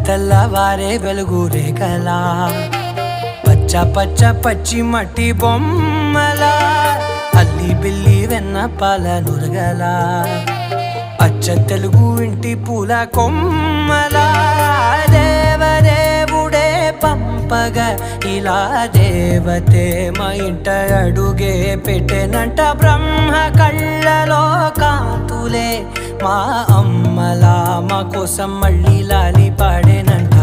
తెల్లవారే వెలుగు రేఖలా పచ్చ పచ్చ పచ్చి మట్టి బొమ్మలా అల్లి బిల్లి వెన్న పాల నురగలా అచ్చ తెలుగు ఇంటి పూల కొమ్మలా దేవదేవుడే పంపగా ఇలా దేవతే మా ఇంట అడుగే పెట్టెనంట బ్రహ్మ కళ్ళలో కాంతులే మా అమ్మలా మా కోసం మళ్ళీ లాలి పాడేనంట.